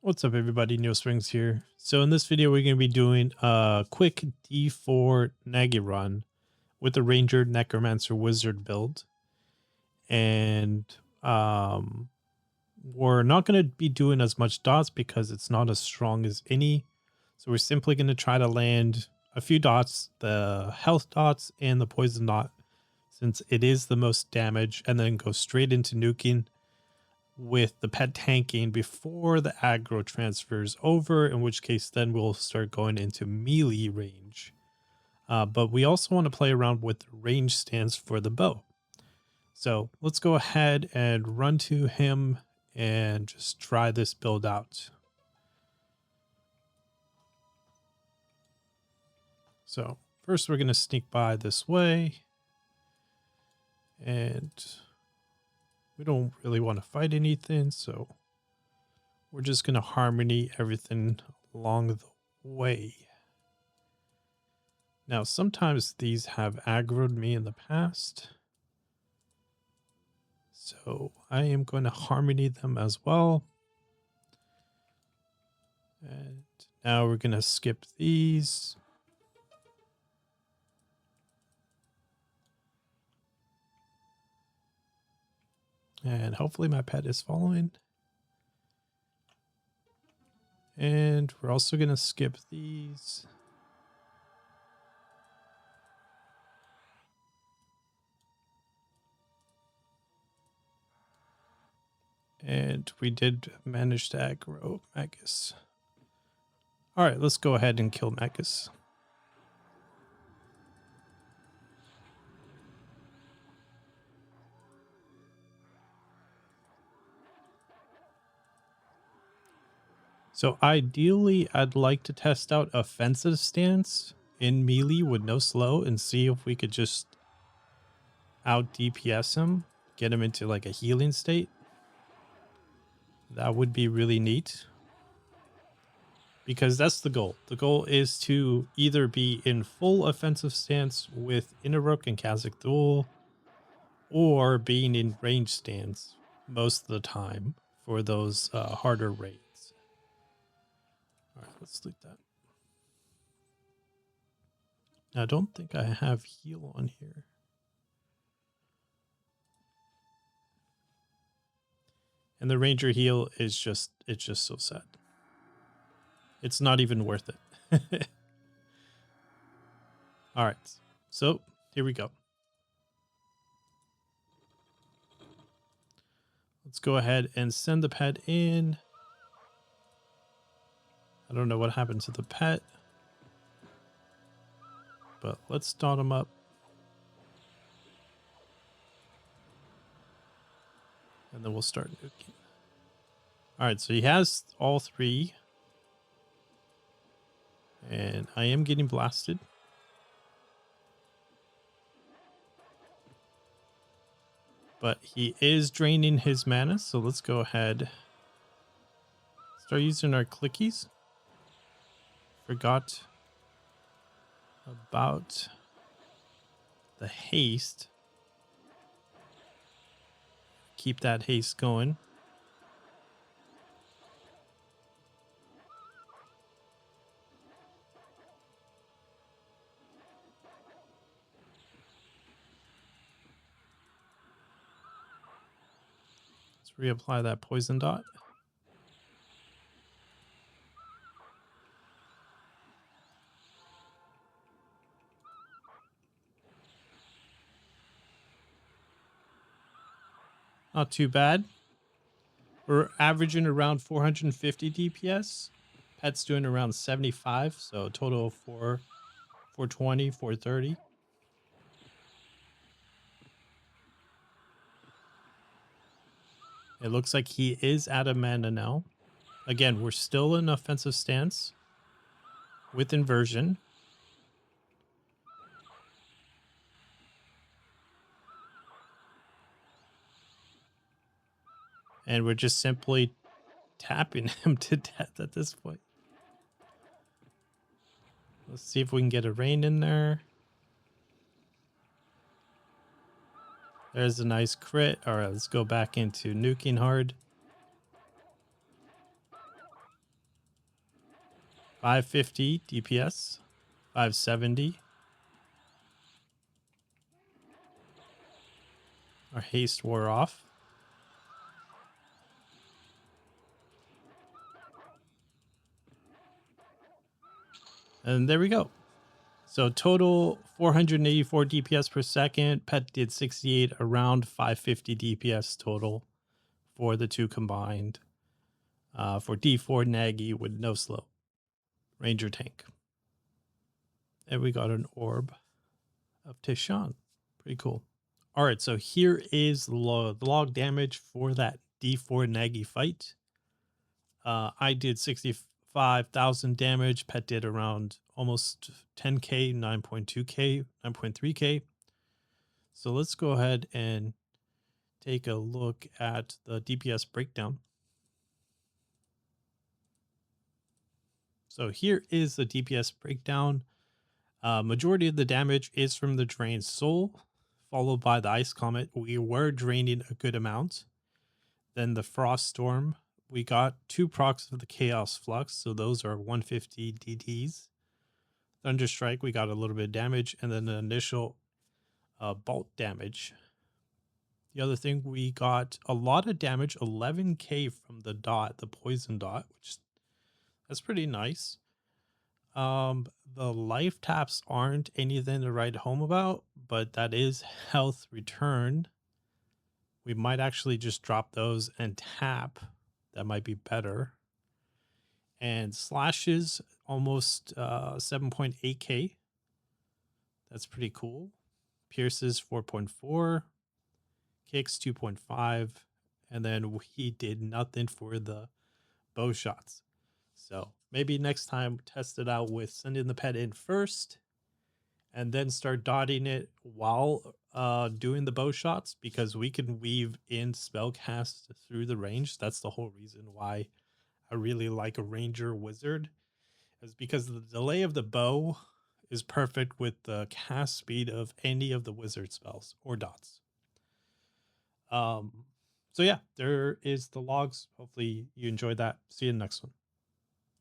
What's up everybody, Neosprings here. So in this video we're going to be doing a quick D4 Nagi run with the Ranger Necromancer Wizard build. And we're not going to be doing as much dots because it's not as strong as any. So we're simply going to try to land a few dots, the health dots and the poison dot, since it is the most damage, and then go straight into nuking with the pet tanking before the aggro transfers over, in which case then we'll start going into melee range. But we also want to play around with the range stance for the bow. So let's go ahead and run to him and just try this build out. So first we're going to sneak by this way, and we don't really want to fight anything, so we're just going to harmony everything along the way. Now, sometimes these have aggroed me in the past, so I am going to harmony them as well. And now we're going to skip these. And hopefully my pet is following. And we're also going to skip these. And we did manage to aggro Magus. All right, let's go ahead and kill Magus. So ideally, I'd like to test out offensive stance in melee with no slow and see if we could just out DPS him, get him into like a healing state. That would be really neat, because that's the goal. The goal is to either be in full offensive stance with Innerok and Kha'Zix Duel, or being in range stance most of the time for those harder raids. All right, let's delete that. Now, I don't think I have heal on here. And the Ranger heal is just, it's just so sad. It's not even worth it. All right, so here we go. Let's go ahead and send the pet in. I don't know what happened to the pet, but let's dot him up. And then we'll start nuking. All right, so he has all three. And I am getting blasted. But he is draining his mana, so let's go ahead. Start using our clickies. Forgot about the haste. Keep that haste going. Let's reapply that poison dot. Not too bad. We're averaging around 450 DPS. Pet's doing around 75, so a total of 420, 430. It looks like he is out of mana now. Again, we're still in offensive stance with inversion. And we're just simply tapping him to death at this point. Let's see if we can get a rain in there. There's a nice crit. All right, let's go back into nuking hard. 550 DPS, 570. Our haste wore off. And there we go. So total 484 DPS per second. Pet did 68, around 550 DPS total for the two combined. For D4 Nagy with no slow. Ranger tank. And we got an orb of Tishan. Pretty cool. All right, so here is the log damage for that D4 Nagy fight. I did 65,000 damage. Pet did around almost 10k, 9.2k, 9.3k. So let's go ahead and take a look at the DPS breakdown. So here is the DPS breakdown. Majority of the damage is from the Drained Soul, followed by the Ice Comet. We were draining a good amount. Then the Frost Storm. We got 2 procs of the Chaos Flux, so those are 150 DDs. Thunderstrike, we got a little bit of damage, and then the initial bolt damage. The other thing, we got a lot of damage, 11k from the dot, the poison dot, which that's pretty nice. The life taps aren't anything to write home about, but that is health return. We might actually just drop those and tap. That might be better. And slashes almost 7.8k. That's pretty cool. Pierces 4.4, kicks 2.5, and then he did nothing for the bow shots. So maybe next time test it out with sending the pet in first and then start dotting it while doing the bow shots, because we can weave in spellcast through the range. That's the whole reason why I really like a ranger wizard, is because the delay of the bow is perfect with the cast speed of any of the wizard spells or dots. So yeah, there is the logs. Hopefully you enjoyed that. See you in the next one.